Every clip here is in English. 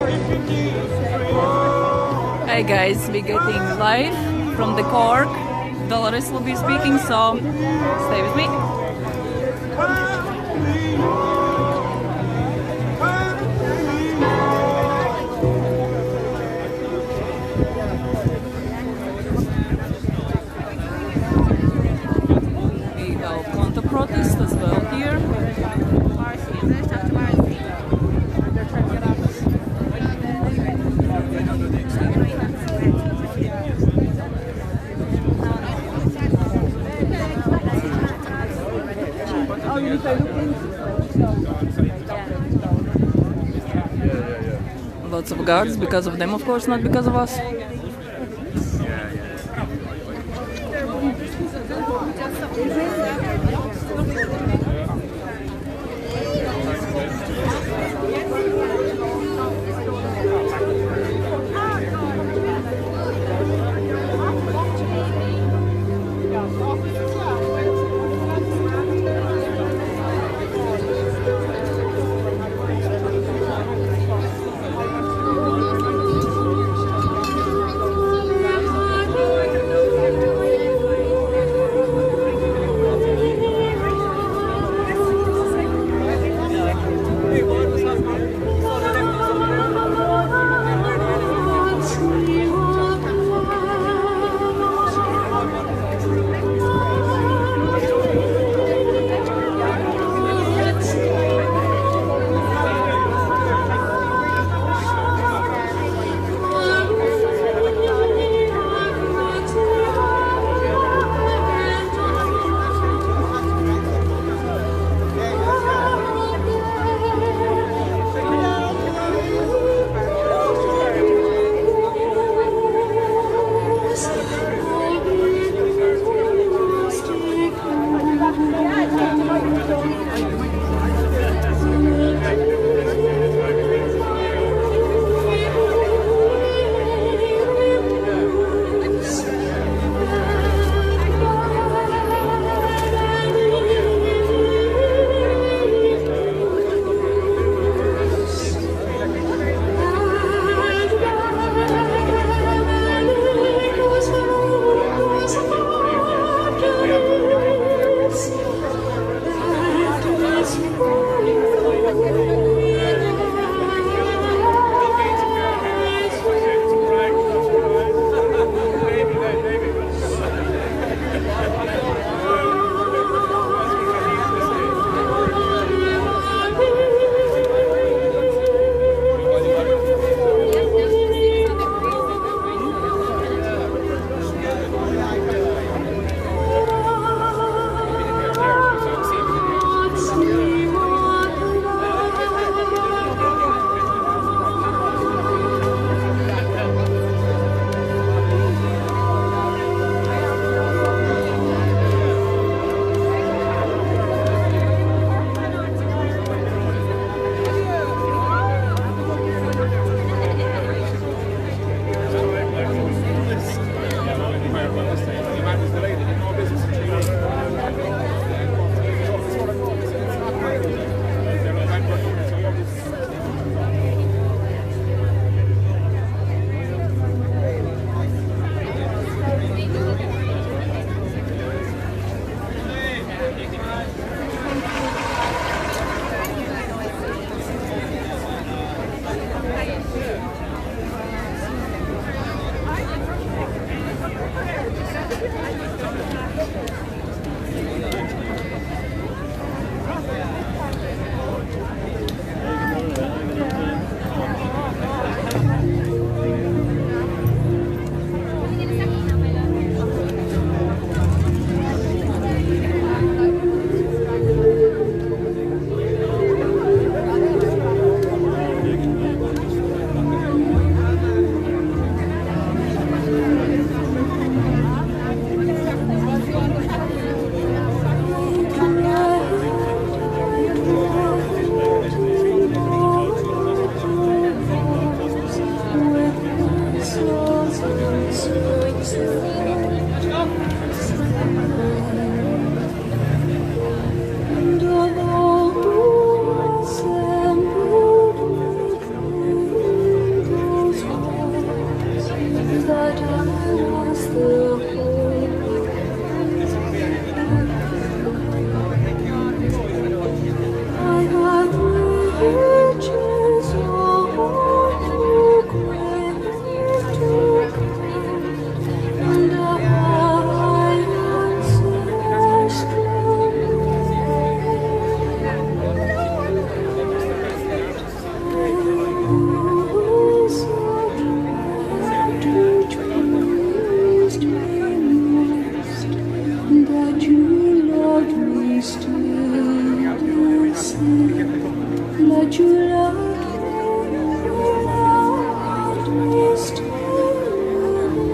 Hey guys, we're getting live from the Cork. Dolores will be speaking, so stay with me. We have counter protest as well here. Lots of guards because of them, of course, not because of us.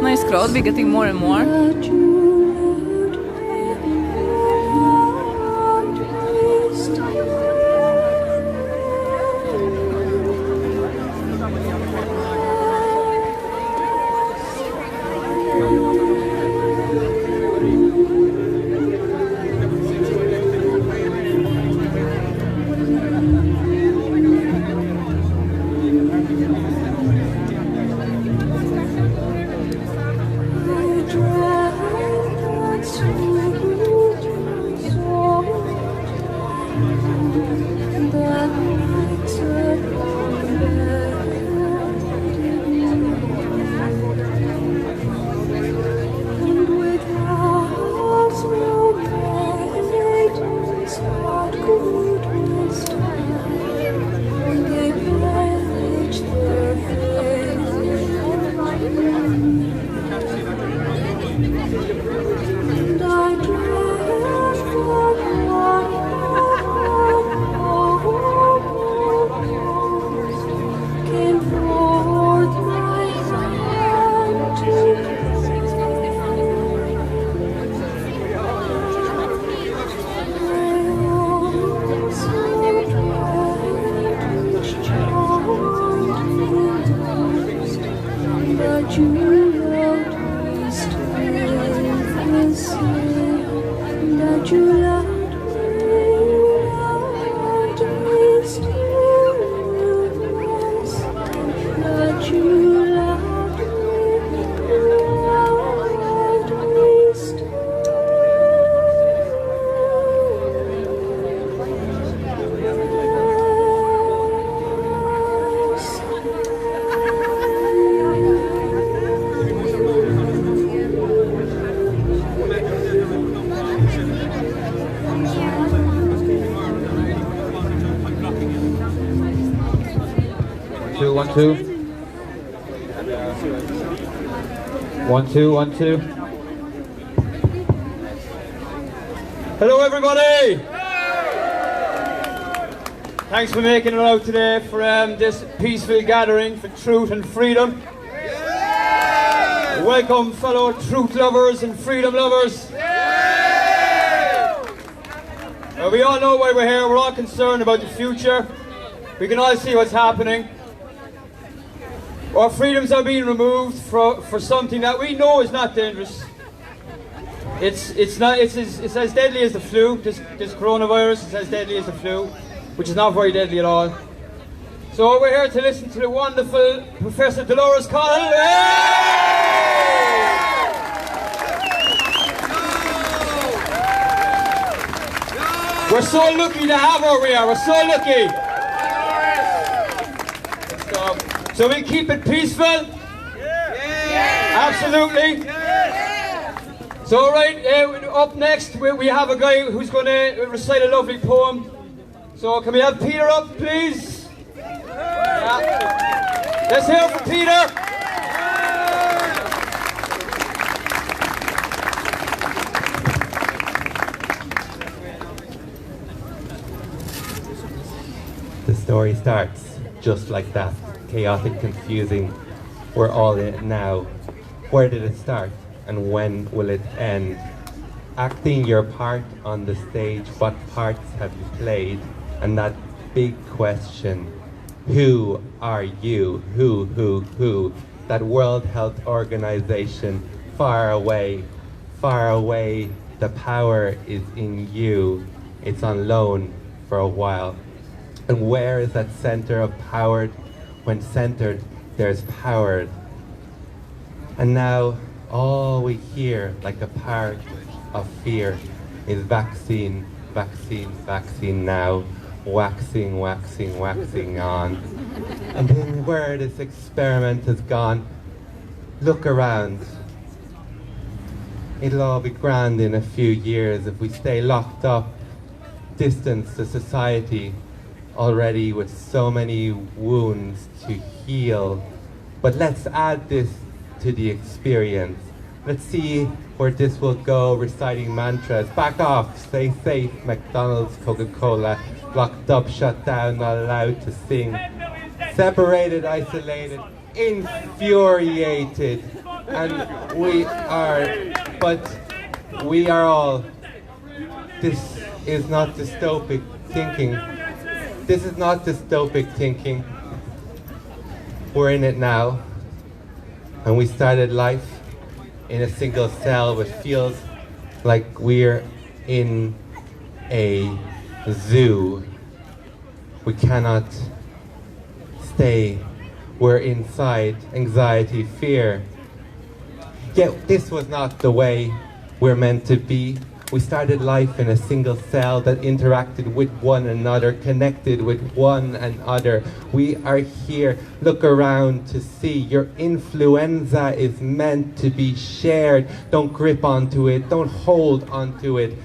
Nice crowd, we're getting more and more. Two. 1 2 1 2. Hello everybody! Thanks for making it out today for this peaceful gathering for truth and freedom. Welcome fellow truth lovers and freedom lovers. We all know why we're here, we're all concerned about the future. We can all see what's happening. Our freedoms are being removed for something that we know is not dangerous. It's as deadly as the flu. This coronavirus is as deadly as the flu, which is not very deadly at all. So we're here to listen to the wonderful Professor Dolores Cahill. We're so lucky to have her here. We're so lucky. So we keep it peaceful? Absolutely? So right, up next we have a guy who's going to recite a lovely poem. So can we have Peter up, please? Yeah. Let's hear it for Peter. The story starts just like that. Chaotic, confusing, we're all in it now. Where did it start and when will it end? Acting your part on the stage, what parts have you played? And that big question, who are you? Who? That World Health Organization, far away, the power is in you. It's on loan for a while. And where is that center of power? When centered, there's power. And now all we hear, like a part of fear, is vaccine, vaccine, vaccine now, waxing, waxing, waxing on. And then where this experiment has gone, look around. It'll all be grand in a few years if we stay locked up, distanced to society, already with so many wounds to heal. But let's add this to the experience. Let's see where this will go, reciting mantras. Back off, stay safe, McDonald's, Coca-Cola, locked up, shut down, not allowed to sing. Separated, isolated, infuriated. And we are all, this is not dystopic thinking. This is not dystopic thinking. We're in it now. And we started life in a single cell, which feels like we're in a zoo. We cannot stay. We're inside anxiety, fear. Yet this was not the way we're meant to be. We started life in a single cell that interacted with one another, connected with one another. We are here. Look around to see your influenza is meant to be shared. Don't grip onto it. Don't hold onto it.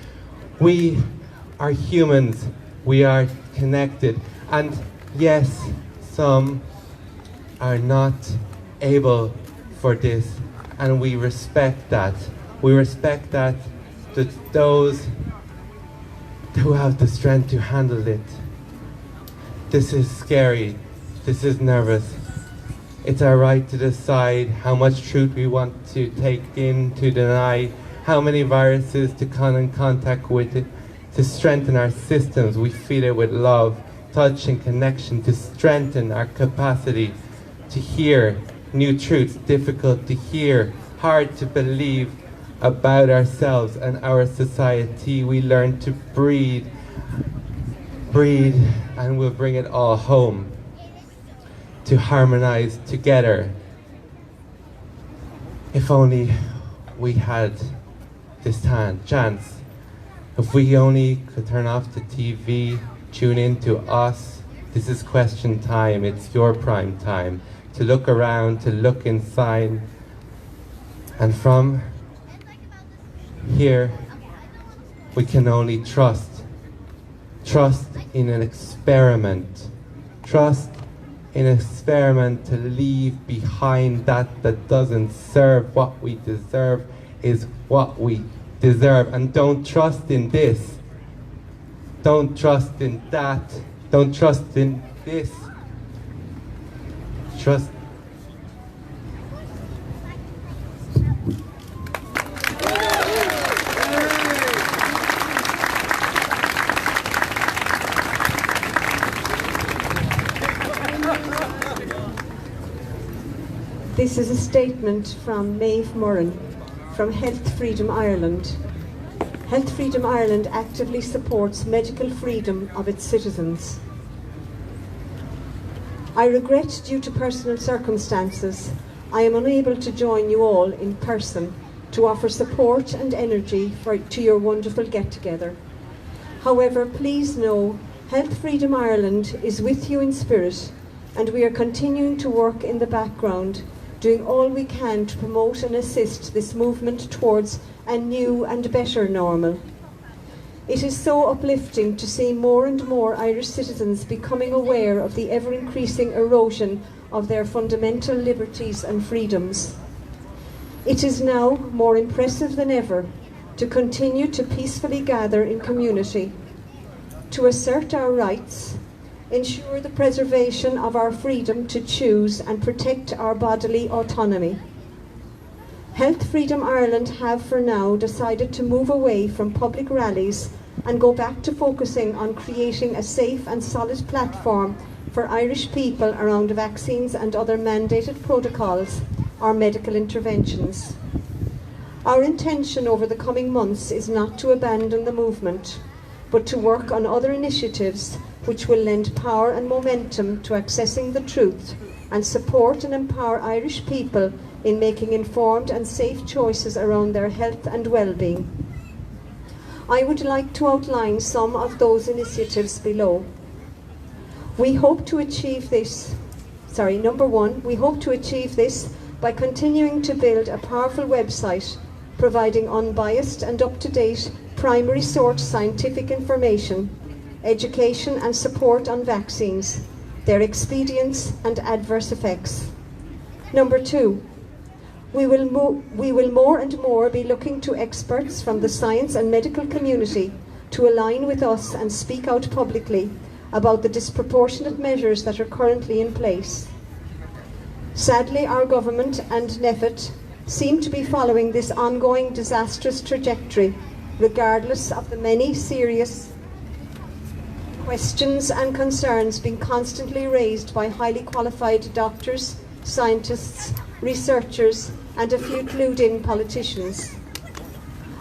We are humans. We are connected. And yes, some are not able for this. And we respect that. We respect that those who have the strength to handle it. This is scary. This is nervous. It's our right to decide how much truth we want to take in, to deny, how many viruses to come in contact with it, to strengthen our systems. We feed it with love, touch and connection, to strengthen our capacity to hear new truths, difficult to hear, hard to believe, about ourselves and our society. We learn to breathe, and we'll bring it all home, to harmonize together. If only we had this chance, if we only could turn off the TV, tune in to us. This is question time, it's your prime time, to look around, to look inside, and from here, we can only trust. Trust in an experiment. Trust in an experiment to leave behind that doesn't serve what we deserve is what we deserve. And don't trust in this. Don't trust in that. Don't trust in this. Trust. This is a statement from Maeve Murran from Health Freedom Ireland. Health Freedom Ireland actively supports medical freedom of its citizens. I regret, due to personal circumstances, I am unable to join you all in person to offer support and energy to your wonderful get-together. However, please know Health Freedom Ireland is with you in spirit, and we are continuing to work in the background, doing all we can to promote and assist this movement towards a new and better normal. It is so uplifting to see more and more Irish citizens becoming aware of the ever-increasing erosion of their fundamental liberties and freedoms. It is now more impressive than ever to continue to peacefully gather in community, to assert our rights, ensure the preservation of our freedom to choose and protect our bodily autonomy. Health Freedom Ireland have for now decided to move away from public rallies and go back to focusing on creating a safe and solid platform for Irish people around vaccines and other mandated protocols or medical interventions. Our intention over the coming months is not to abandon the movement, but to work on other initiatives which will lend power and momentum to accessing the truth and support and empower Irish people in making informed and safe choices around their health and well-being. I would like to outline some of those initiatives below. We hope to achieve this. Number one, we hope to achieve this by continuing to build a powerful website providing unbiased and up-to-date primary source scientific information, education and support on vaccines, their expedience and adverse effects. Number two, we will more and more be looking to experts from the science and medical community to align with us and speak out publicly about the disproportionate measures that are currently in place. Sadly, our government and NPHET seem to be following this ongoing disastrous trajectory, regardless of the many serious questions and concerns being constantly raised by highly qualified doctors, scientists, researchers, and a few clued-in politicians.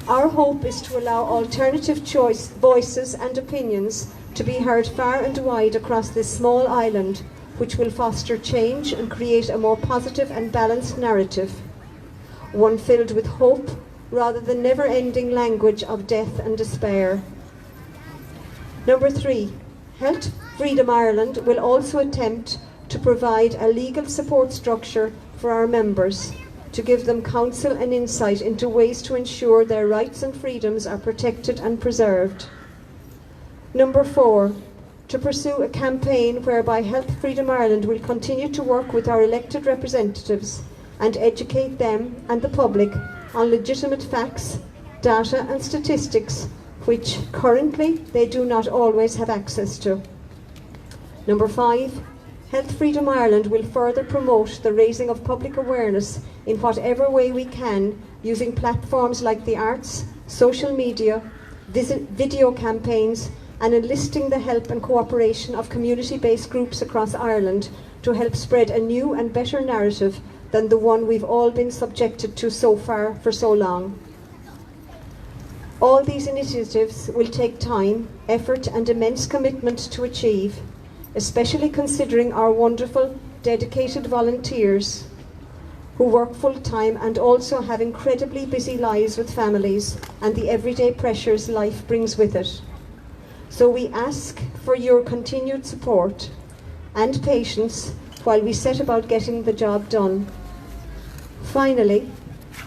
Our hope is to allow alternative voices and opinions to be heard far and wide across this small island, which will foster change and create a more positive and balanced narrative, one filled with hope rather than never-ending language of death and despair. Number three, Health Freedom Ireland will also attempt to provide a legal support structure for our members, to give them counsel and insight into ways to ensure their rights and freedoms are protected and preserved. Number four, to pursue a campaign whereby Health Freedom Ireland will continue to work with our elected representatives and educate them and the public on legitimate facts, data and statistics which currently they do not always have access to. Number five, Health Freedom Ireland will further promote the raising of public awareness in whatever way we can, using platforms like the arts, social media, video campaigns, and enlisting the help and cooperation of community-based groups across Ireland to help spread a new and better narrative than the one we've all been subjected to so far for so long. All these initiatives will take time, effort, and immense commitment to achieve, especially considering our wonderful, dedicated volunteers who work full-time and also have incredibly busy lives with families and the everyday pressures life brings with it. So we ask for your continued support and patience while we set about getting the job done. Finally,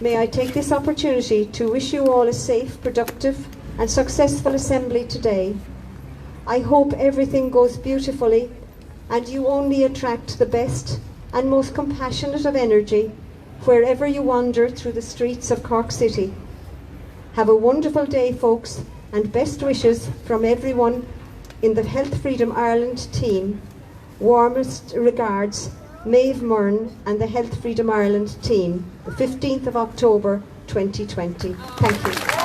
may I take this opportunity to wish you all a safe, productive and successful assembly today. I hope everything goes beautifully and you only attract the best and most compassionate of energy wherever you wander through the streets of Cork City. Have a wonderful day, folks, and best wishes from everyone in the Health Freedom Ireland team. Warmest regards, Maeve Myrne and the Health Freedom Ireland team, the 15th of October 2020. Thank you.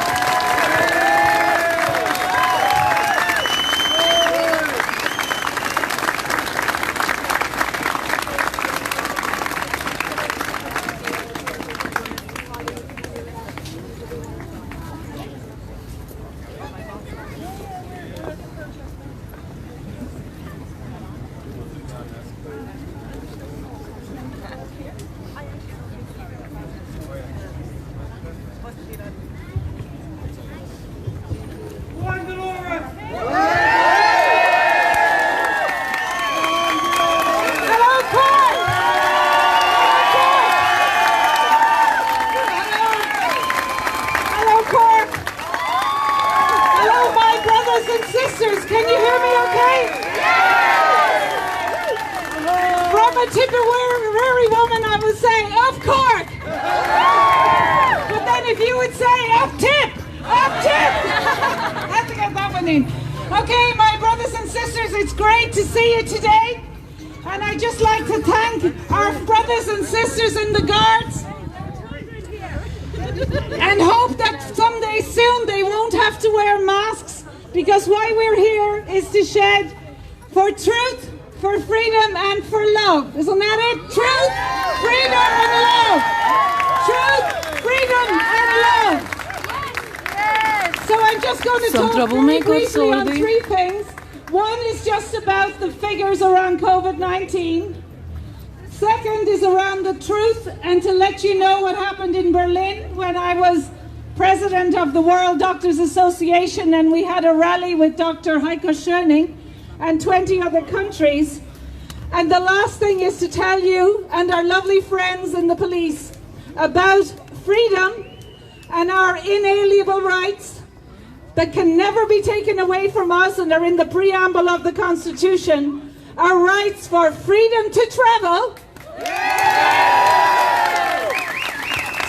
Tipperary woman, I would say, up Cork! But then if you would say, up Tip! Up Tip! I have to get that one in. Okay, my brothers and sisters, it's great to see you today. And I'd just like to thank our brothers and sisters in the Guards. And hope that someday soon they won't have to wear masks, because why we're here is to shed for truth, for freedom and for love. Isn't that it? Truth, freedom and love. Truth, freedom and love. So I'm just going to talk very briefly on three things. One is just about the figures around COVID-19. second is around the truth and to let you know what happened in Berlin when I was president of the World Doctors Association and we had a rally with Dr. Heiko Schöning and 20 other countries. And the last thing is to tell you and our lovely friends in the police about freedom and our inalienable rights that can never be taken away from us and are in the preamble of the Constitution. Our rights for freedom to travel.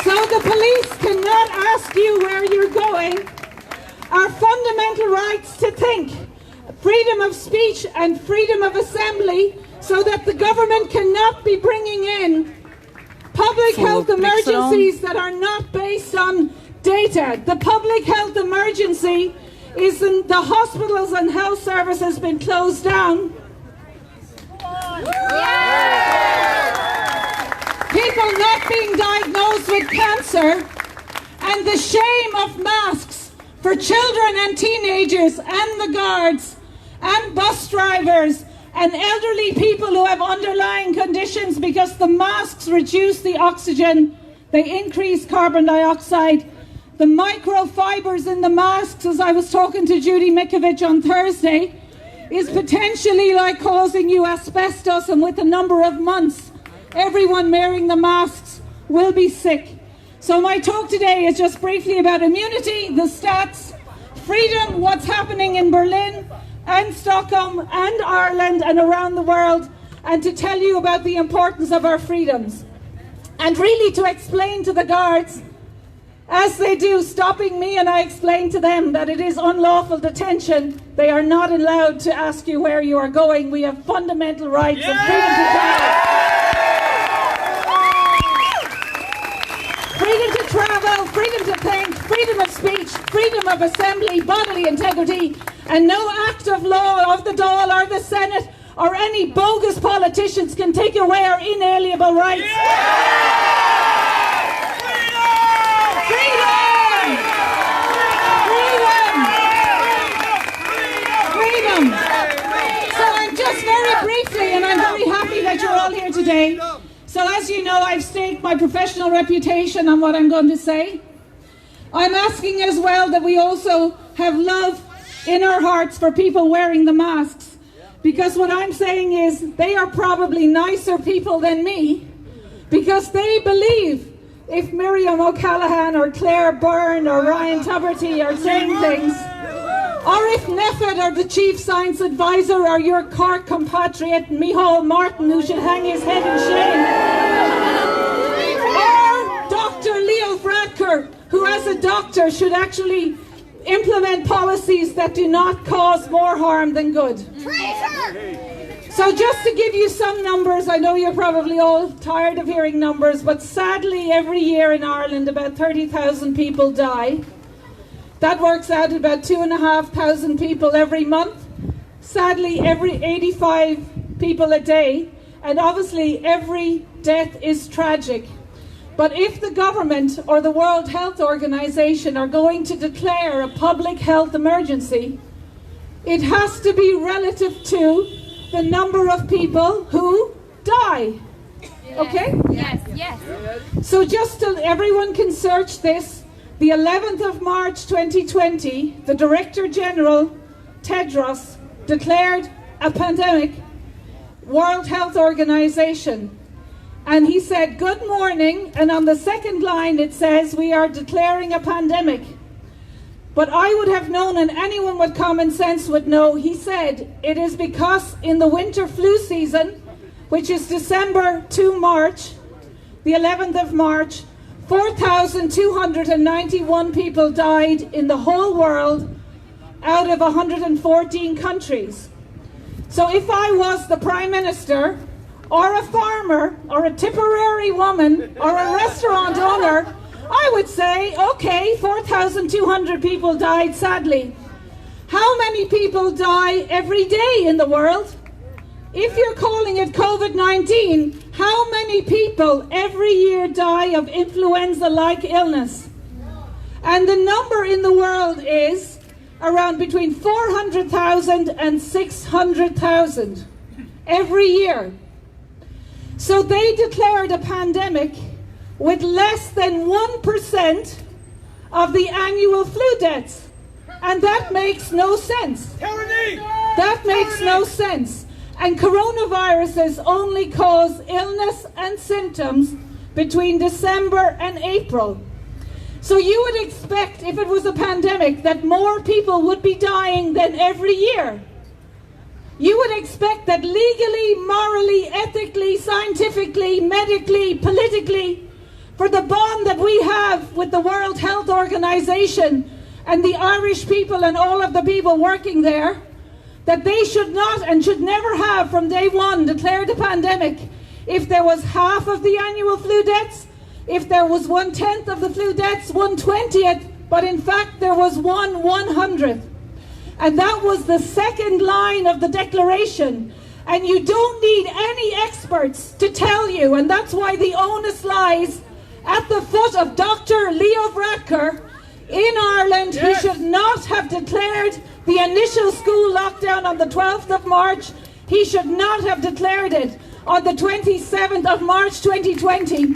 So the police cannot ask you where you're going. Our fundamental rights to think, freedom of speech and freedom of assembly, so that the government cannot be bringing in public health emergencies that are not based on data. The public health emergency is in the hospitals and health service has been closed down. People not being diagnosed with cancer, and the shame of masks for children and teenagers and the guards and bus drivers and elderly people who have underlying conditions because the masks reduce the oxygen, they increase carbon dioxide. The microfibers in the masks, as I was talking to Judy Mikovic on Thursday, is potentially like causing you asbestos, and with a number of months, everyone wearing the masks will be sick. So my talk today is just briefly about immunity, the stats, freedom, what's happening in Berlin and Stockholm and Ireland and around the world, and to tell you about the importance of our freedoms. And really to explain to the guards, as they do, stopping me, and I explain to them that it is unlawful detention. They are not allowed to ask you where you are going. We have fundamental rights of freedom to travel. Freedom to travel, freedom to think, freedom of speech, freedom of assembly, bodily integrity, and no act of law of the Dáil or the Senate or any bogus politicians can take away our inalienable rights. Briefly, and I'm very happy that you're all here today. So as you know, I've staked my professional reputation on what I'm going to say. I'm asking as well that we also have love in our hearts for people wearing the masks, because what I'm saying is they are probably nicer people than me, because they believe if Miriam O'Callaghan or Claire Byrne or Ryan Tuberty are saying things, or if Neffet or the Chief Science Advisor or your Cork compatriot Micheál Martin, who should hang his head in shame, or Dr. Leo Varadkar, who as a doctor should actually implement policies that do not cause more harm than good. So just to give you some numbers, I know you're probably all tired of hearing numbers, but sadly every year in Ireland about 30,000 people die. That works out at about 2,500 people every month. Sadly, every 85 people a day. And obviously, every death is tragic. But if the government or the World Health Organization are going to declare a public health emergency, it has to be relative to the number of people who die. Okay? Yes, yes. So just so everyone can search this, the 11th of March 2020, the Director General, Tedros, declared a pandemic, World Health Organization. And he said, good morning, and on the second line it says, we are declaring a pandemic. But I would have known, and anyone with common sense would know, he said, it is because in the winter flu season, which is December to March, the 11th of March, 4,291 people died in the whole world out of 114 countries. So if I was the Prime Minister, or a farmer, or a Tipperary woman, or a restaurant owner, I would say, okay, 4,200 people died, sadly. How many people die every day in the world? If you're calling it COVID-19, how many people every year die of influenza-like illness? And the number in the world is around between 400,000 and 600,000 every year. So they declared a pandemic with less than 1% of the annual flu deaths. And that makes no sense. That makes no sense. And coronaviruses only cause illness and symptoms between December and April. So you would expect, if it was a pandemic, that more people would be dying than every year. You would expect that legally, morally, ethically, scientifically, medically, politically, for the bond that we have with the World Health Organization and the Irish people and all of the people working there, that they should not and should never have from day one declared a pandemic if there was half of the annual flu deaths, if there was 1/10 of the flu deaths, 1/20th, but in fact there was 1/100th. And that was the second line of the declaration. And you don't need any experts to tell you, and that's why the onus lies at the foot of Dr. Leo Varadkar in Ireland. Yes. He should not have declared the initial school lockdown on the 12th of March. He should not have declared it on the 27th of March 2020.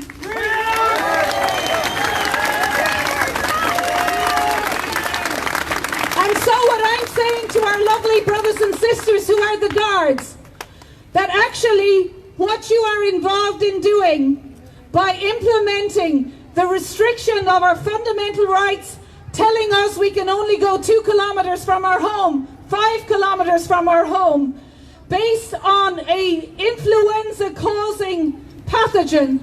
And so what I'm saying to our lovely brothers and sisters who are the guards, that actually what you are involved in doing by implementing the restriction of our fundamental rights, telling us we can only go 2 kilometers from our home, 5 kilometers from our home, based on a influenza-causing pathogen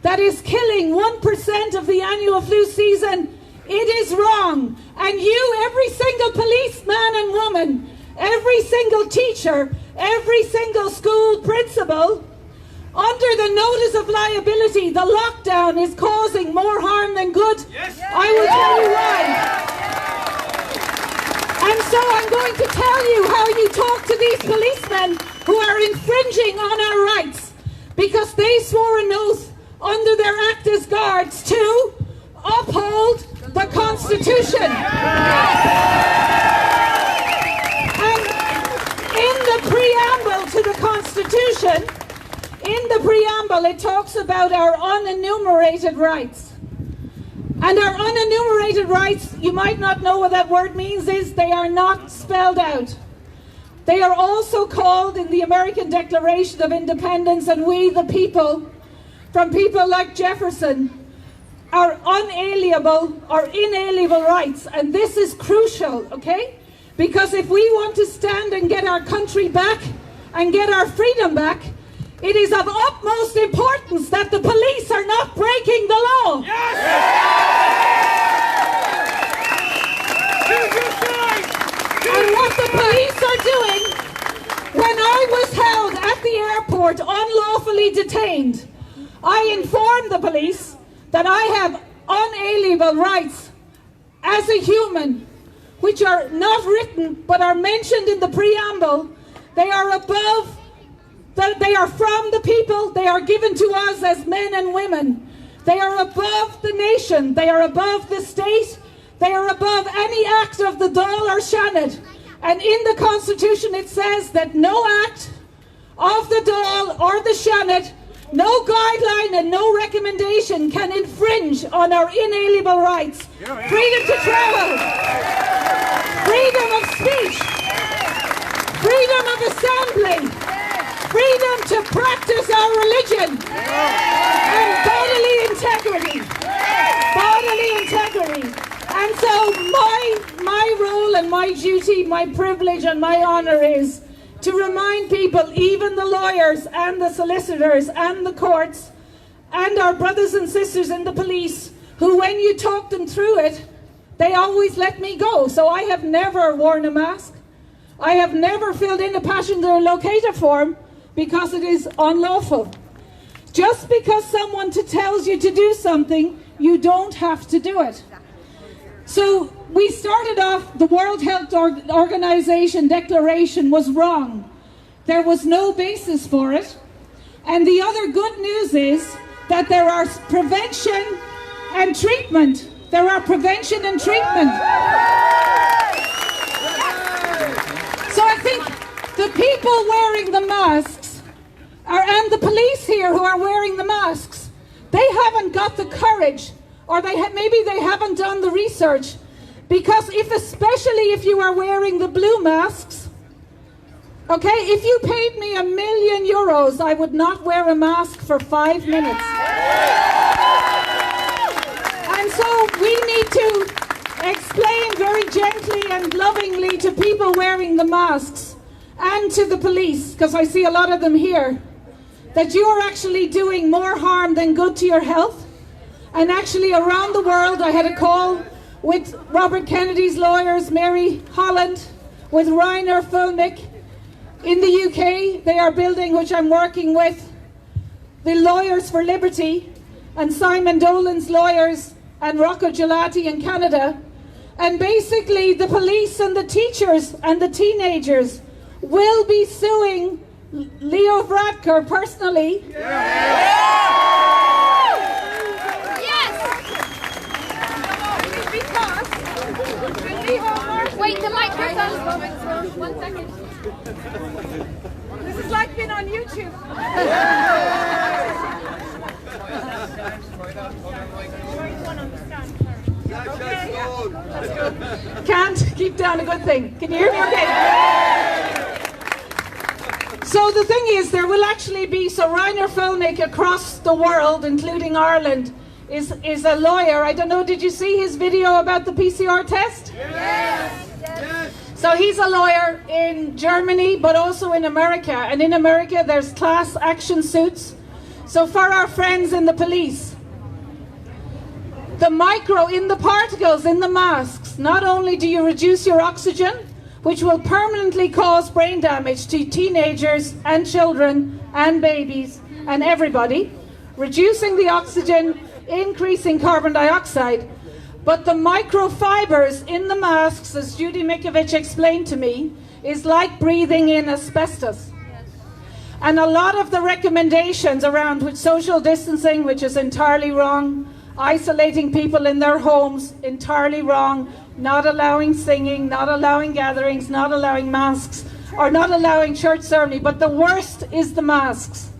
that is killing 1% of the annual flu season, it is wrong. And you, every single policeman and woman, every single teacher, every single school principal, under the notice of liability, the lockdown is causing more harm than good. Yes. I will tell you why. And so I'm going to tell you how you talk to these policemen who are infringing on our rights, because they swore an oath under their act as guards to uphold the Constitution. And in the preamble to the Constitution, it talks about our unenumerated rights. And our unenumerated rights, you might not know what that word means, is they are not spelled out. They are also called in the American Declaration of Independence and we the people, from people like Jefferson, our unalienable or inalienable rights. And this is crucial, okay? Because if we want to stand and get our country back and get our freedom back, it is of utmost importance that the police are not breaking the law. Yes! And what the police are doing, when I was held at the airport unlawfully detained, I informed the police that I have unalienable rights as a human, which are not written but are mentioned in the preamble. They are above. They are from the people, they are given to us as men and women. They are above the nation, they are above the state, they are above any act of the Dáil or Seanad. And in the Constitution it says that no act of the Dáil or the Seanad, no guideline and no recommendation can infringe on our inalienable rights. Freedom to travel, freedom of speech, freedom of assembly, freedom to practice our religion, and bodily integrity. Bodily integrity. And so my role and my duty, my privilege and my honour is to remind people, even the lawyers and the solicitors and the courts and our brothers and sisters in the police, who when you talk them through it, they always let me go. So I have never worn a mask. I have never filled in a passenger locator form, because it is unlawful. Just because someone tells you to do something, you don't have to do it. So we started off, the World Health Organization declaration was wrong. There was no basis for it. And the other good news is that there are prevention and treatment. There are prevention and treatment. So I think the people wearing the masks and the police here who are wearing the masks, they haven't got the courage, or maybe they haven't done the research, because especially if you are wearing the blue masks, okay, if you paid me €1 million, I would not wear a mask for 5 minutes. And so we need to explain very gently and lovingly to people wearing the masks and to the police, because I see a lot of them here, that you are actually doing more harm than good to your health. And actually around the world, I had a call with Robert Kennedy's lawyers, Mary Holland, with Reiner Fulmick. In the UK, they are building, which I'm working with, the Lawyers for Liberty, and Simon Dolan's lawyers, and Rocco Gelati in Canada. And basically the police and the teachers and the teenagers will be suing Leo Varadkar personally. Wait, the microphone. 1 second. This is like being on YouTube. Can't keep down a good thing. Can you hear me okay? So the thing is, there will actually be, so Reiner Fulmick across the world, including Ireland, is a lawyer. I don't know, did you see his video about the PCR test? Yes. So he's a lawyer in Germany, but also in America. And in America, there's class action suits. So for our friends in the police, the particles in the masks, not only do you reduce your oxygen, which will permanently cause brain damage to teenagers and children and babies and everybody, reducing the oxygen, increasing carbon dioxide, but the microfibers in the masks, as Judy Mikovic explained to me, is like breathing in asbestos. And a lot of the recommendations around with social distancing, which is entirely wrong, isolating people in their homes, entirely wrong, not allowing singing, not allowing gatherings, not allowing masks, or not allowing church ceremony, but the worst is the masks.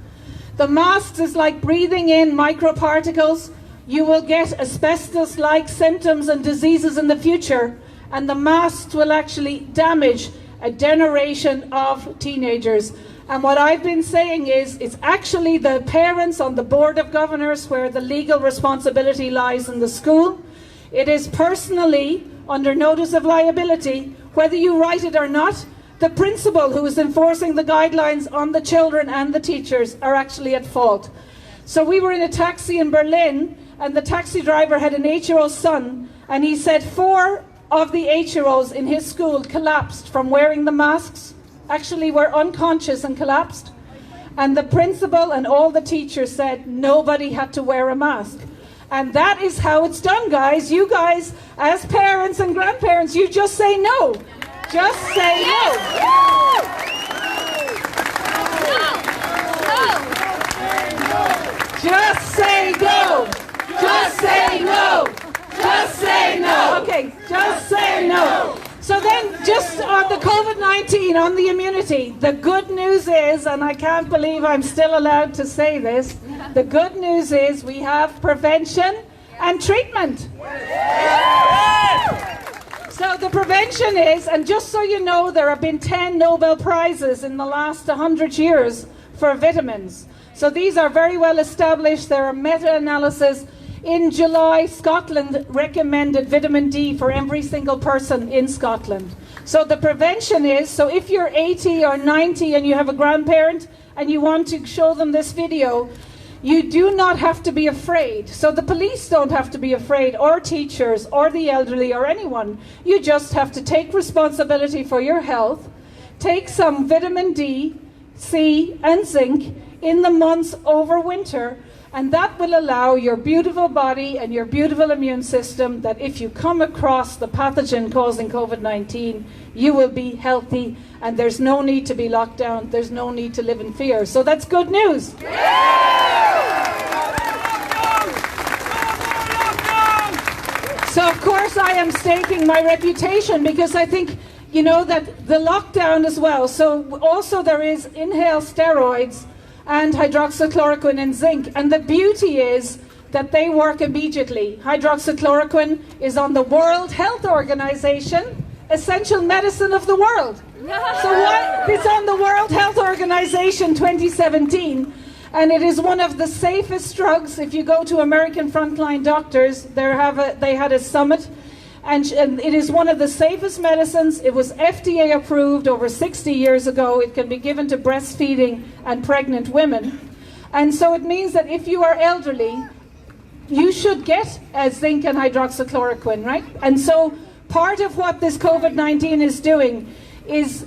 The masks is like breathing in microparticles. You will get asbestos-like symptoms and diseases in the future, and the masks will actually damage a generation of teenagers. And what I've been saying is, it's actually the parents on the Board of Governors where the legal responsibility lies in the school. It is personally under notice of liability, whether you write it or not. The principal who is enforcing the guidelines on the children and the teachers are actually at fault. So we were in a taxi in Berlin, and the taxi driver had an 8-year-old son, and he said 4 of the 8-year-olds in his school collapsed from wearing the masks, actually were unconscious and collapsed. And the principal and all the teachers said nobody had to wear a mask. And that is how it's done, guys. You guys, as parents and grandparents, you just say no. Just say no. Just say no. Just say no. Just say no. Okay, just say no. So then, just on the COVID-19, on the immunity, the good news is, and I can't believe I'm still allowed to say this, the good news is we have prevention and treatment. So the prevention is, and just so you know, there have been 10 Nobel Prizes in the last 100 years for vitamins. So these are very well established. There are meta-analysis. In July, Scotland recommended vitamin D for every single person in Scotland. So the prevention is, so if you're 80 or 90 and you have a grandparent and you want to show them this video, you do not have to be afraid. So the police don't have to be afraid, or teachers, or the elderly, or anyone. You just have to take responsibility for your health, take some vitamin D, C, and zinc in the months over winter, and that will allow your beautiful body and your beautiful immune system that if you come across the pathogen causing COVID-19, you will be healthy, and there's no need to be locked down, there's no need to live in fear. So that's good news. So of course I am staking my reputation, because I think, you know, that the lockdown as well. So also there is inhaled steroids and hydroxychloroquine and zinc. And the beauty is that they work immediately. Hydroxychloroquine is on the World Health Organization Essential Medicine of the World. So it's on the World Health Organization 2017, and it is one of the safest drugs. If you go to American Frontline Doctors, they had a summit, and it is one of the safest medicines. It was FDA approved over 60 years ago. It can be given to breastfeeding and pregnant women. And so it means that if you are elderly, you should get zinc and hydroxychloroquine, right? And so part of what this COVID-19 is doing is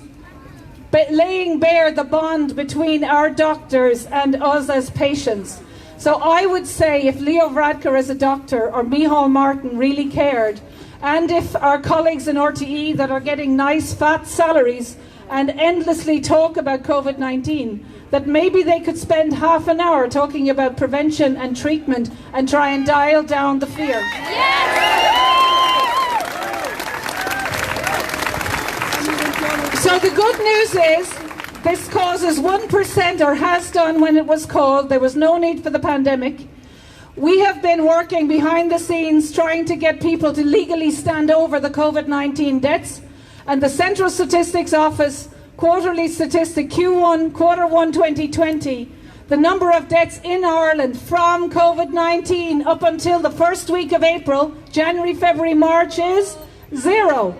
laying bare the bond between our doctors and us as patients. So I would say if Leo Varadkar as a doctor or Micheál Martin really cared, and if our colleagues in RTE that are getting nice fat salaries and endlessly talk about COVID-19, that maybe they could spend half an hour talking about prevention and treatment and try and dial down the fear. So the good news is this causes 1%, or has done when it was called. There was no need for the pandemic. We have been working behind the scenes trying to get people to legally stand over the COVID-19 deaths, and the Central Statistics Office quarterly statistic Q1, quarter 1 2020, the number of deaths in Ireland from COVID-19 up until the first week of April, January, February, March, is 0.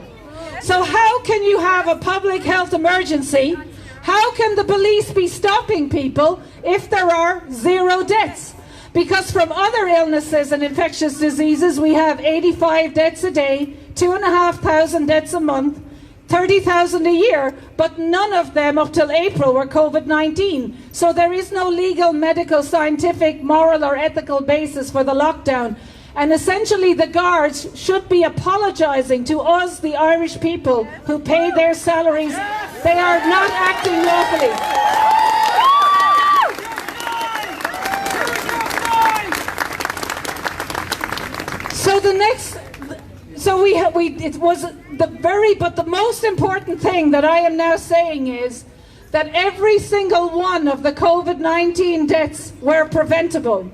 So how can you have a public health emergency? How can the police be stopping people if there are 0 deaths? Because from other illnesses and infectious diseases, we have 85 deaths a day, 2,500 deaths a month, 30,000 a year, but none of them up till April were COVID-19. So there is no legal, medical, scientific, moral or ethical basis for the lockdown. And essentially the guards should be apologising to us, the Irish people, who pay their salaries. They are not acting lawfully. So the most important thing that I am now saying is that every single one of the COVID-19 deaths were preventable.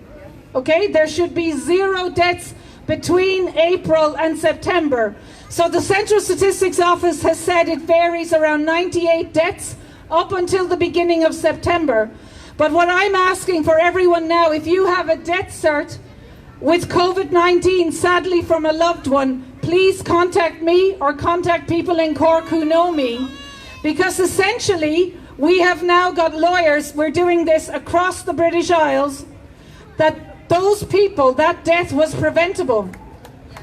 Okay, there should be 0 deaths between April and September. So the Central Statistics Office has said it varies around 98 deaths up until the beginning of September. But what I'm asking for everyone now, if you have a death cert with COVID-19, sadly from a loved one, please contact me or contact people in Cork who know me, because essentially we have now got lawyers, we're doing this across the British Isles, that those people, that death was preventable,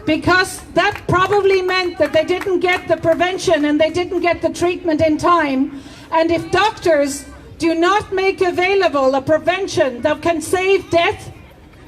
because that probably meant that they didn't get the prevention and they didn't get the treatment in time. And if doctors do not make available a prevention that can save death,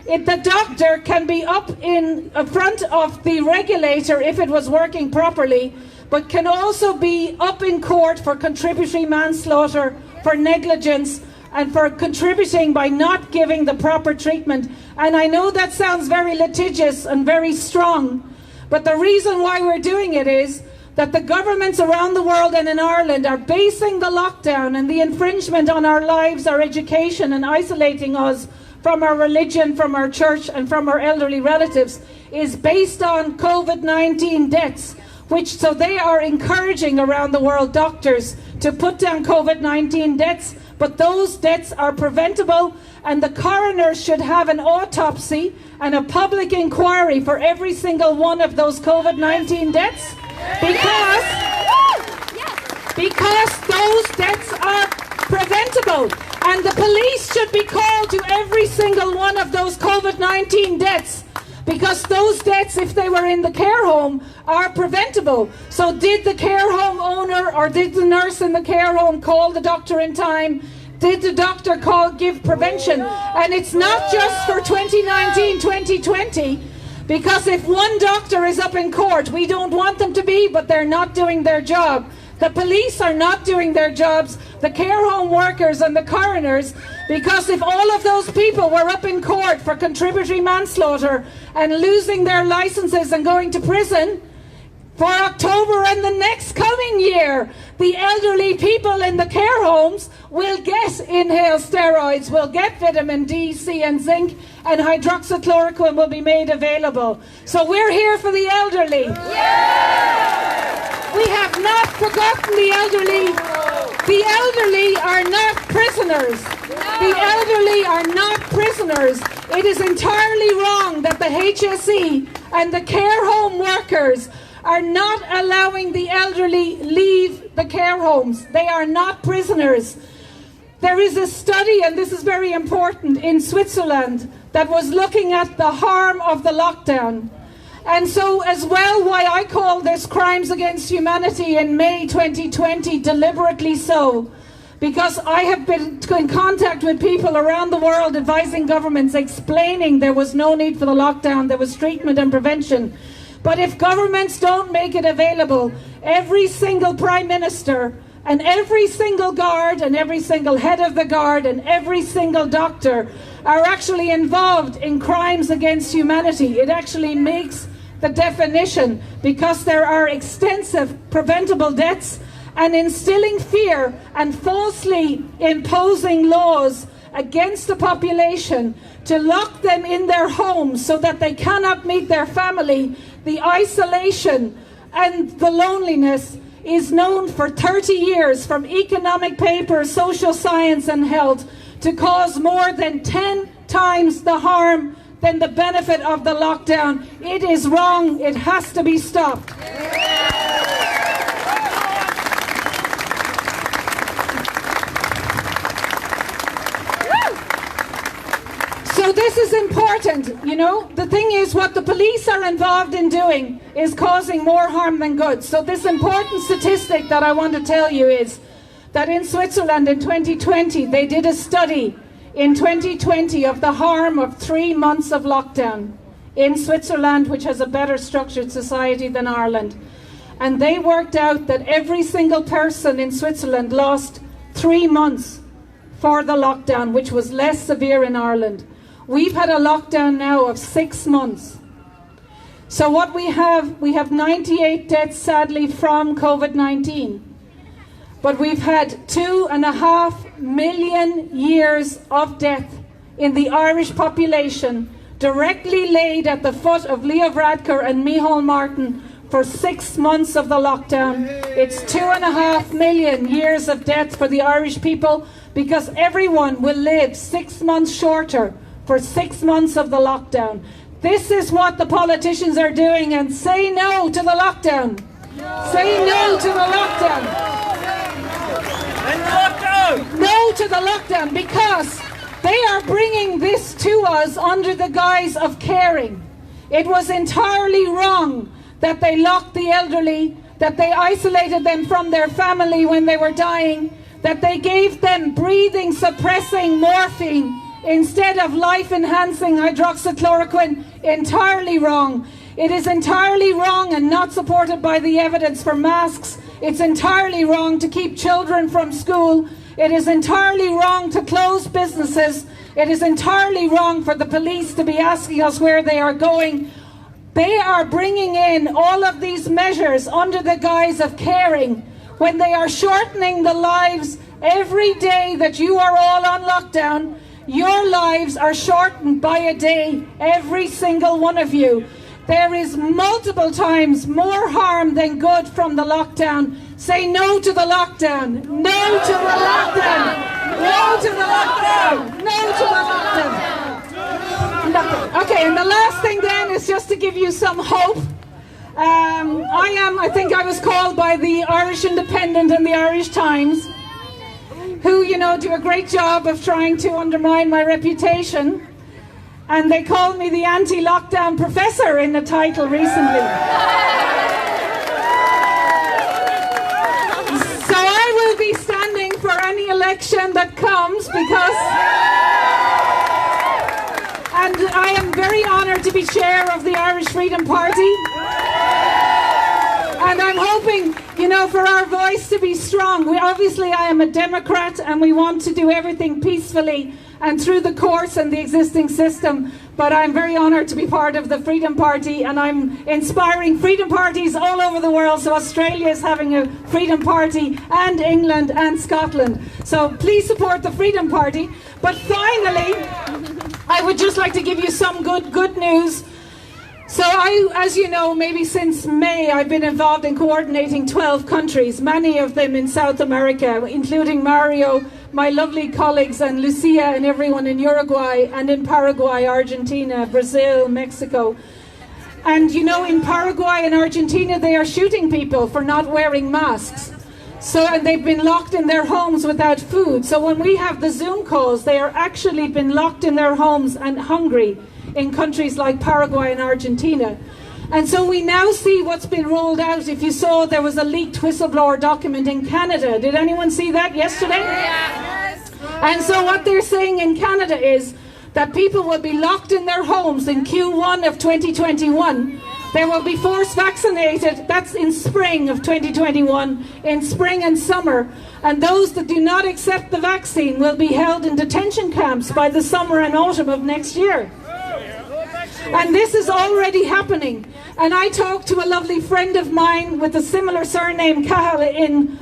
the doctor can be up in front of the regulator if it was working properly, but can also be up in court for contributory manslaughter, for negligence, and for contributing by not giving the proper treatment. And I know that sounds very litigious and very strong, but the reason why we're doing it is that the governments around the world and in Ireland are basing the lockdown and the infringement on our lives, our education, and isolating us from our religion, from our church, and from our elderly relatives, is based on COVID-19 deaths, so they are encouraging around the world doctors to put down COVID-19 deaths, but those deaths are preventable, and the coroner should have an autopsy and a public inquiry for every single one of those COVID-19 deaths, because those deaths are preventable. And the police should be called to every single one of those COVID-19 deaths, because those deaths, if they were in the care home, are preventable. So did the care home owner or did the nurse in the care home call the doctor in time? Did the doctor give prevention? And it's not just for 2019, 2020, because if one doctor is up in court, we don't want them to be, but they're not doing their job. The police are not doing their jobs, the care home workers and the coroners, because if all of those people were up in court for contributory manslaughter and losing their licenses and going to prison, For October and the next coming year, the elderly people in the care homes will get inhaled steroids, will get vitamin D, C and zinc, and hydroxychloroquine will be made available. So we're here for the elderly. We have not forgotten the elderly. The elderly are not prisoners. The elderly are not prisoners. It is entirely wrong that the HSE and the care home workers are not allowing the elderly leave the care homes. They are not prisoners. There is a study, and this is very important, in Switzerland that was looking at the harm of the lockdown. And so as well, why I call this crimes against humanity in May 2020, deliberately so, because I have been in contact with people around the world advising governments, explaining there was no need for the lockdown, there was treatment and prevention. But if governments don't make it available, every single Prime Minister and every single guard and every single head of the guard and every single doctor are actually involved in crimes against humanity. It actually makes the definition, because there are extensive preventable deaths, and instilling fear and falsely imposing laws against the population to lock them in their homes so that they cannot meet their family. The isolation and the loneliness is known for 30 years from economic papers, social science and health to cause more than 10 times the harm than the benefit of the lockdown. It is wrong. It has to be stopped. So this is important, you know. The thing is, what the police are involved in doing is causing more harm than good. So this important statistic that I want to tell you is that in Switzerland in 2020, they did a study in 2020 of the harm of 3 months of lockdown in Switzerland, which has a better structured society than Ireland. And they worked out that every single person in Switzerland lost 3 months for the lockdown, which was less severe in Ireland. We've had a lockdown now of 6 months. So what we have 98 deaths, sadly, from COVID-19. But we've had 2.5 million years of death in the Irish population, directly laid at the foot of Leo Varadkar and Micheál Martin for 6 months of the lockdown. It's 2.5 million years of death for the Irish people, because everyone will live 6 months shorter for 6 months of the lockdown. This is what the politicians are doing, and say no to the lockdown. Say no to the lockdown. No to the lockdown, because they are bringing this to us under the guise of caring. It was entirely wrong that they locked the elderly, that they isolated them from their family when they were dying, that they gave them breathing suppressing morphine instead of life-enhancing hydroxychloroquine. Entirely wrong. It is entirely wrong and not supported by the evidence for masks. It's entirely wrong to keep children from school. It is entirely wrong to close businesses. It is entirely wrong for the police to be asking us where they are going. They are bringing in all of these measures under the guise of caring, when they are shortening the lives every day that you are all on lockdown. Your lives are shortened by a day, every single one of you. There is multiple times more harm than good from the lockdown. Say no to the lockdown. No to the lockdown. No to the lockdown. No to the lockdown. Okay, and the last thing then is just to give you some hope. I think I was called by the Irish Independent and the Irish Times, who, you know, do a great job of trying to undermine my reputation. And they called me the anti-lockdown professor in the title recently. So I will be standing for any election that comes, because... And I am very honoured to be chair of the Irish Freedom Party. And I'm hoping, you know, for our voice to be strong. Obviously, I am a Democrat, and we want to do everything peacefully and through the courts and the existing system. but I'm very honoured to be part of the Freedom Party, and I'm inspiring freedom parties all over the world. So Australia is having a Freedom Party, and England and Scotland. So please support the Freedom Party. But finally, I would just like to give you some good news. So as you know, maybe since May, I've been involved in coordinating 12 countries, many of them in South America, including Mario, my lovely colleagues, and Lucia and everyone in Uruguay, and in Paraguay, Argentina, Brazil, Mexico. And you know, in Paraguay and Argentina, they are shooting people for not wearing masks. And they've been locked in their homes without food. So when we have the Zoom calls, they are actually been locked in their homes and hungry in countries like Paraguay and Argentina. And so we now see what's been rolled out. If you saw, there was a leaked whistleblower document in Canada. Did anyone see that yesterday? Yes. And so what they're saying in Canada is that people will be locked in their homes in Q1 of 2021. They will be forced vaccinated, that's in spring of 2021, in spring and summer. And those that do not accept the vaccine will be held in detention camps by the summer and autumn of next year. And this is already happening. And I talked to a lovely friend of mine with a similar surname, Cahill, in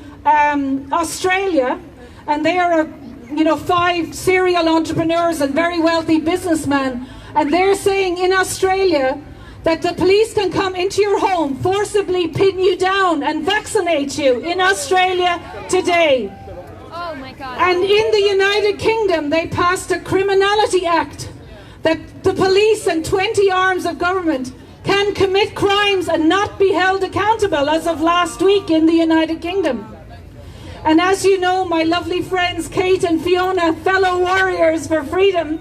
Australia. And they are, 5 serial entrepreneurs and very wealthy businessmen. And they're saying in Australia that the police can come into your home, forcibly pin you down and vaccinate you in Australia today. Oh my God. And in the United Kingdom, they passed a Criminality Act that the police and 20 arms of government can commit crimes and not be held accountable as of last week in the United Kingdom. And as you know, my lovely friends Kate and Fiona, fellow warriors for freedom,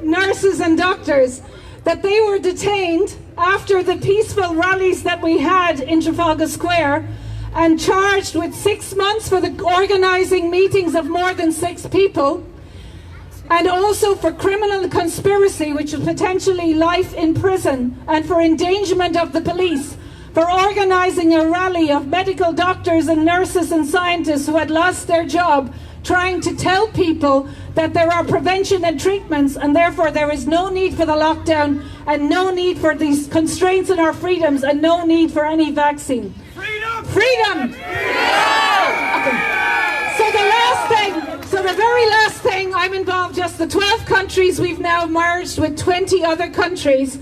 nurses and doctors, that they were detained after the peaceful rallies that we had in Trafalgar Square and charged with 6 months for the organising meetings of more than 6 people, and also for criminal conspiracy, which is potentially life in prison, and for endangerment of the police, for organising a rally of medical doctors and nurses and scientists who had lost their job, trying to tell people that there are prevention and treatments, and therefore there is no need for the lockdown and no need for these constraints in our freedoms and no need for any vaccine. Freedom! Freedom! Okay. So the very last thing, I'm involved, just the 12 countries, we've now merged with 20 other countries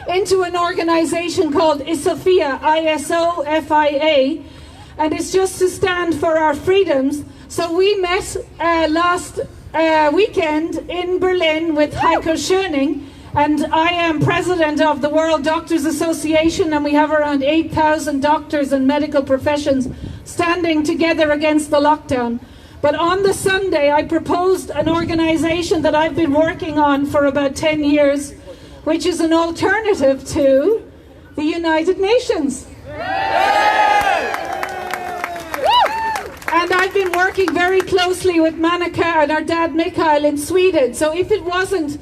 into an organisation called ISOFIA, ISOFIA, and it's just to stand for our freedoms. So we met last weekend in Berlin with Heiko Schöning, and I am president of the World Doctors Association, and we have around 8,000 doctors and medical professions standing together against the lockdown. But on the Sunday, I proposed an organisation that I've been working on for about 10 years, which is an alternative to the United Nations. And I've been working very closely with Monica and our dad Mikael in Sweden. So if it wasn't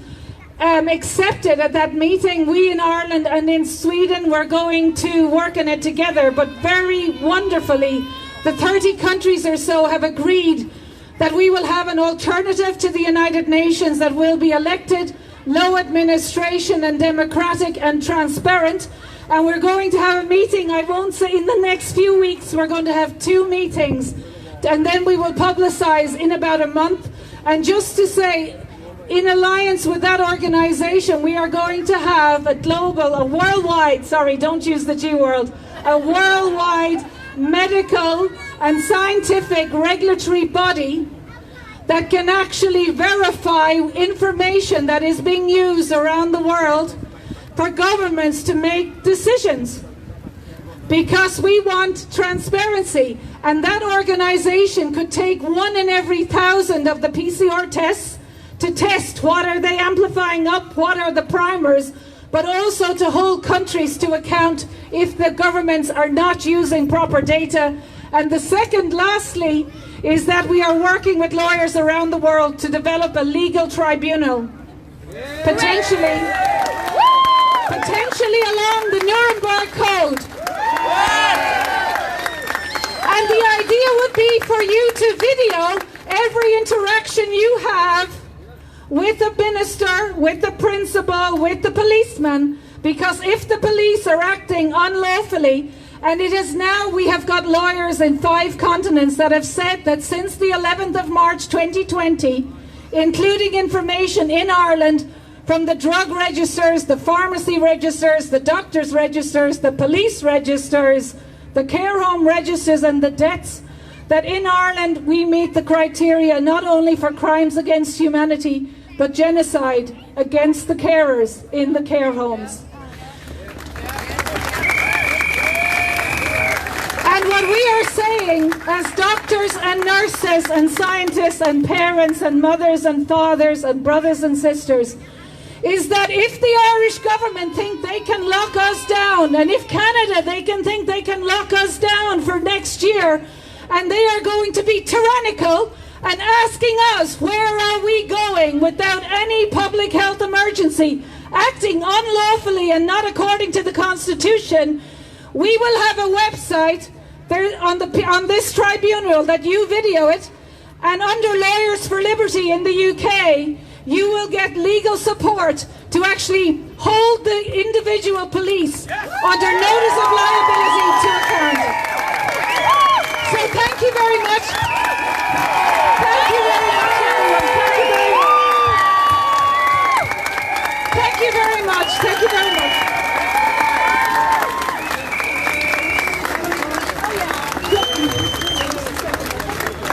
accepted at that meeting, we in Ireland and in Sweden were going to work on it together. But very wonderfully, the 30 countries or so have agreed that we will have an alternative to the United Nations that will be elected, low administration and democratic and transparent. And we're going to have a meeting, I won't say in the next few weeks, we're going to have 2 meetings. And then we will publicise in about a month. And just to say, in alliance with that organisation, we are going to have a worldwide, sorry, don't use the G word, a worldwide medical and scientific regulatory body that can actually verify information that is being used around the world for governments to make decisions. Because we want transparency, and that organisation could take 1 in every 1,000 of the PCR tests to test what are they amplifying up, what are the primers, but also to hold countries to account if the governments are not using proper data. And the second, lastly, is that we are working with lawyers around the world to develop a legal tribunal, potentially along the Nuremberg Code. And the idea would be for you to video every interaction you have with the minister, with the principal, with the policeman, because if the police are acting unlawfully, and it is now, we have got lawyers in 5 continents that have said that since the 11th of March 2020, including information in Ireland from the drug registers, the pharmacy registers, the doctors registers, the police registers, the care home registers and the deaths, that in Ireland we meet the criteria not only for crimes against humanity, but genocide against the carers in the care homes. And what we are saying as doctors and nurses and scientists and parents and mothers and fathers and brothers and sisters is that if the Irish government think they can lock us down, and if Canada think they can lock us down for next year, and they are going to be tyrannical and asking us where are we going without any public health emergency, acting unlawfully and not according to the Constitution, we will have a website there on this tribunal that you video it, and under Lawyers for Liberty in the UK, you will get legal support to actually hold the individual police under notice of liability to account. So thank you very much. Thank you very much, everyone. Thank you very much. Thank you very much.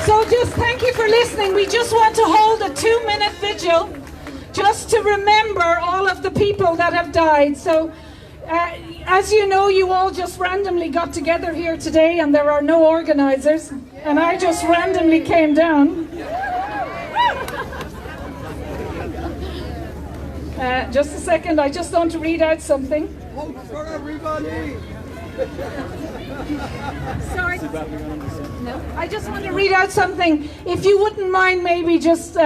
So just thank you for listening. We just want to hold a 2-minute vigil just to remember all of the people that have died. So as you know, you all just randomly got together here today and there are no organisers, and I just randomly came down. Just a second, I just want to read out something. For everybody! Sorry. No, I just want to read out something. If you wouldn't mind maybe just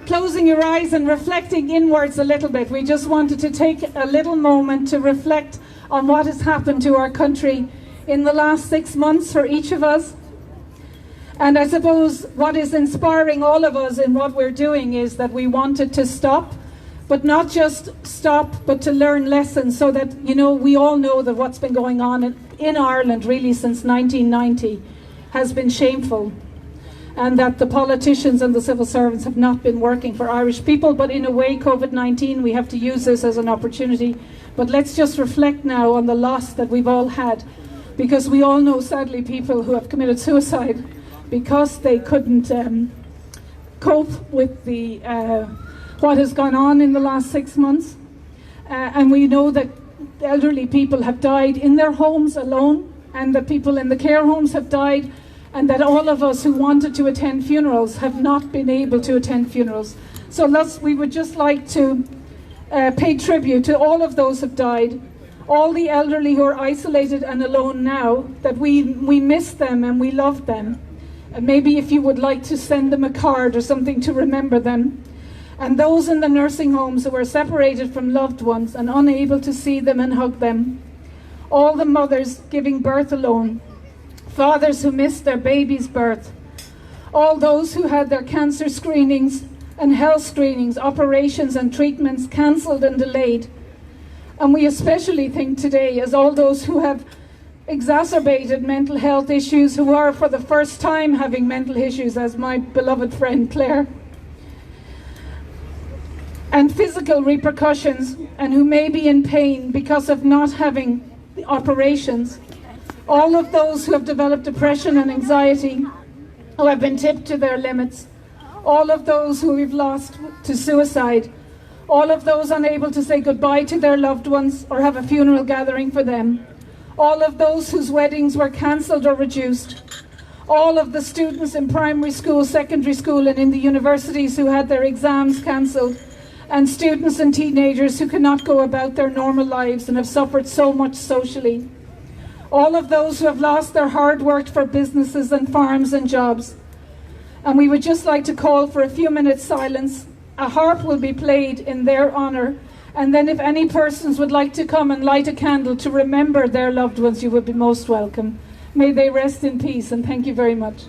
closing your eyes and reflecting inwards a little bit. We just wanted to take a little moment to reflect on what has happened to our country in the last 6 months for each of us. And I suppose what is inspiring all of us in what we're doing is that we wanted to stop, but not just stop, but to learn lessons so that, you know, we all know that what's been going on in Ireland really since 1990 has been shameful, and that the politicians and the civil servants have not been working for Irish people. But in a way, COVID-19, we have to use this as an opportunity. But let's just reflect now on the loss that we've all had, because we all know, sadly, people who have committed suicide because they couldn't cope with the what has gone on in the last 6 months. And we know that elderly people have died in their homes alone, and that people in the care homes have died, and that all of us who wanted to attend funerals have not been able to attend funerals. So we would just like to pay tribute to all of those who have died, all the elderly who are isolated and alone now, that we miss them and we love them. And maybe if you would like to send them a card or something to remember them. And those in the nursing homes who are separated from loved ones and unable to see them and hug them. All the mothers giving birth alone. Fathers who missed their baby's birth. All those who had their cancer screenings and health screenings, operations and treatments cancelled and delayed. And we especially think today as all those who have exacerbated mental health issues, who are for the first time having mental issues, as my beloved friend Claire. And physical repercussions, and who may be in pain because of not having the operations. All of those who have developed depression and anxiety, who have been tipped to their limits. All of those who we've lost to suicide. All of those unable to say goodbye to their loved ones or have a funeral gathering for them. All of those whose weddings were cancelled or reduced. All of the students in primary school, secondary school and in the universities who had their exams cancelled. And students and teenagers who cannot go about their normal lives and have suffered so much socially. All of those who have lost their hard work for businesses and farms and jobs. And we would just like to call for a few minutes silence. A harp will be played in their honour. And then if any persons would like to come and light a candle to remember their loved ones, you would be most welcome. May they rest in peace, and thank you very much.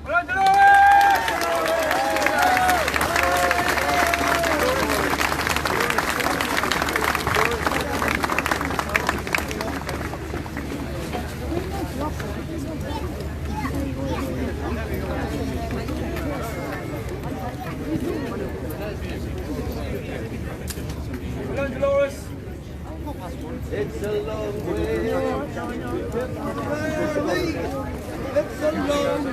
It's a long way. It's a long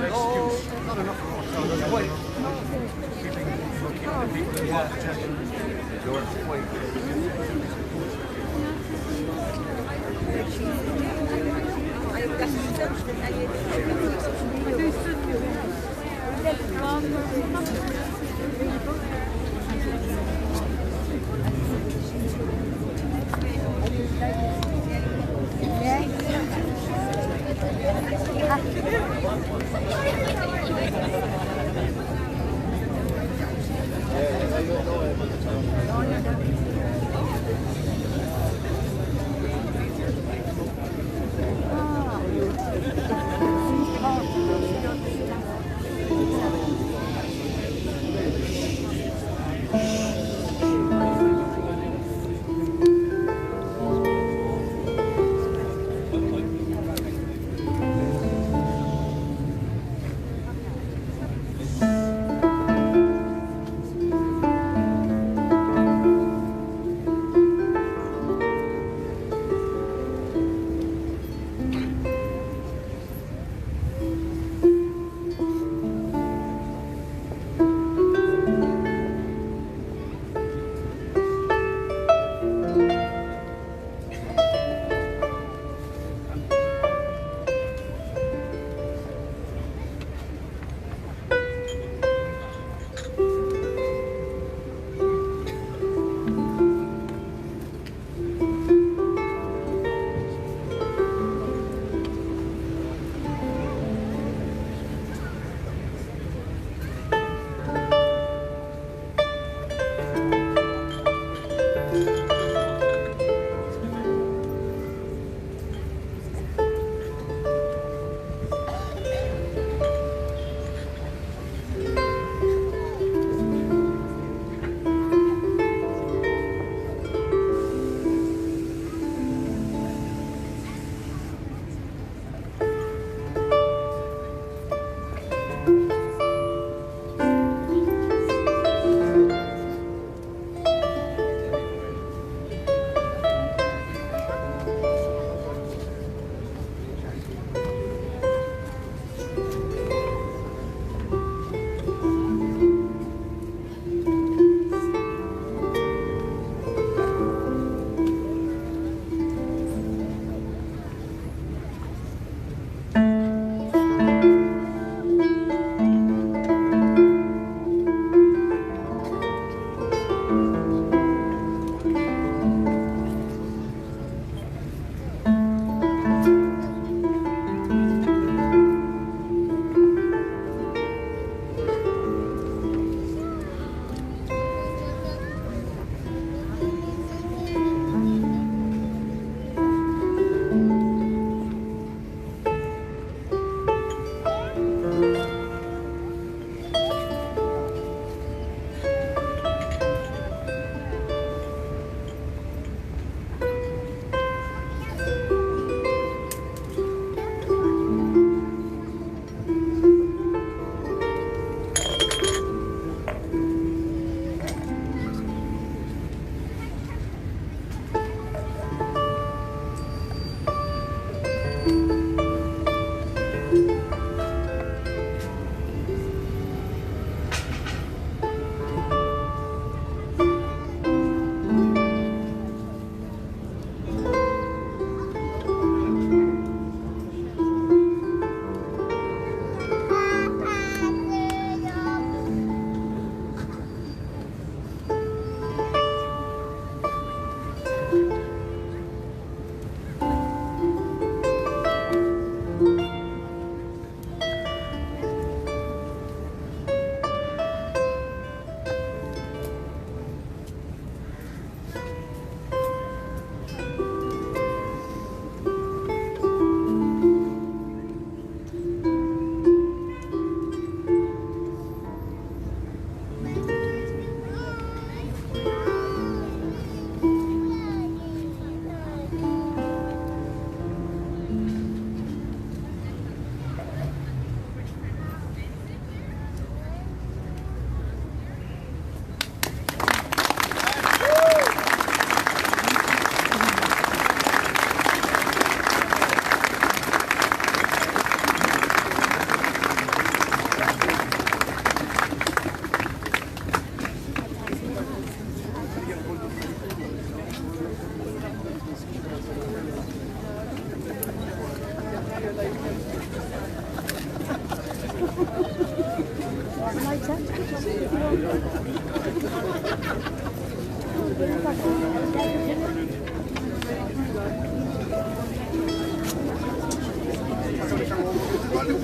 Gerard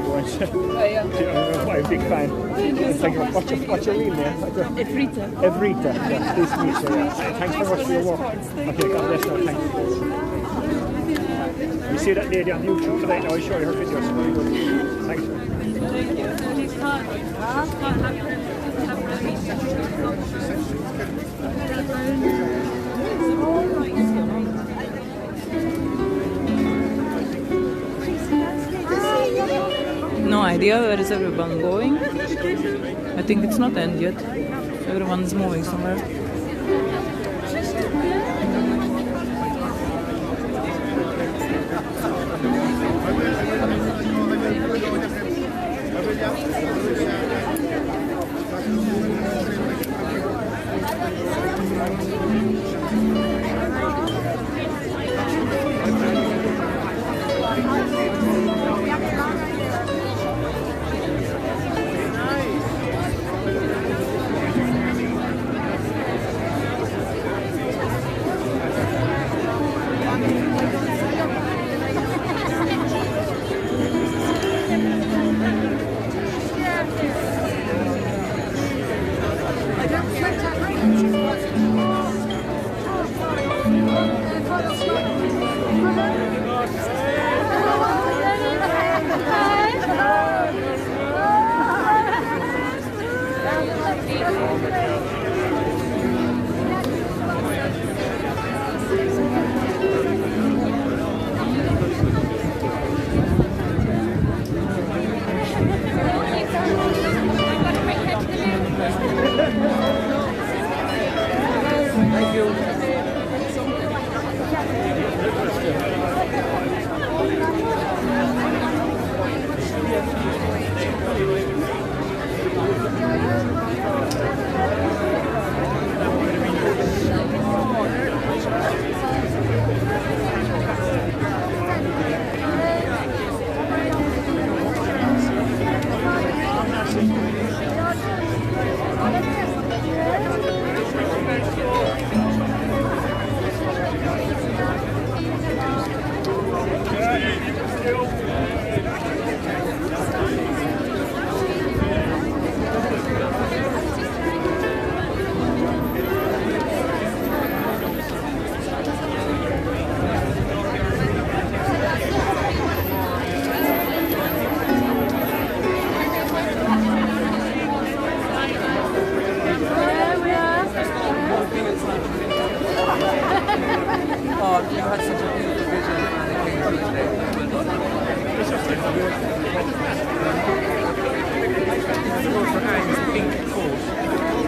once. I'm a big fan. What's your real name? Efrita. Evrita. Yeah, pleased to meet you. Yeah. Thanks very much for your work. Okay, God bless you. Thank you. You see that lady on YouTube tonight now? I'll show you her videos. Very good. Thanks. No idea where is everyone going. I think it's not end yet. Everyone's moving somewhere.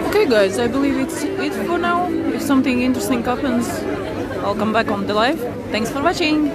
Okay guys, I believe it's it for now. If something interesting happens, I'll come back on the live. Thanks for watching!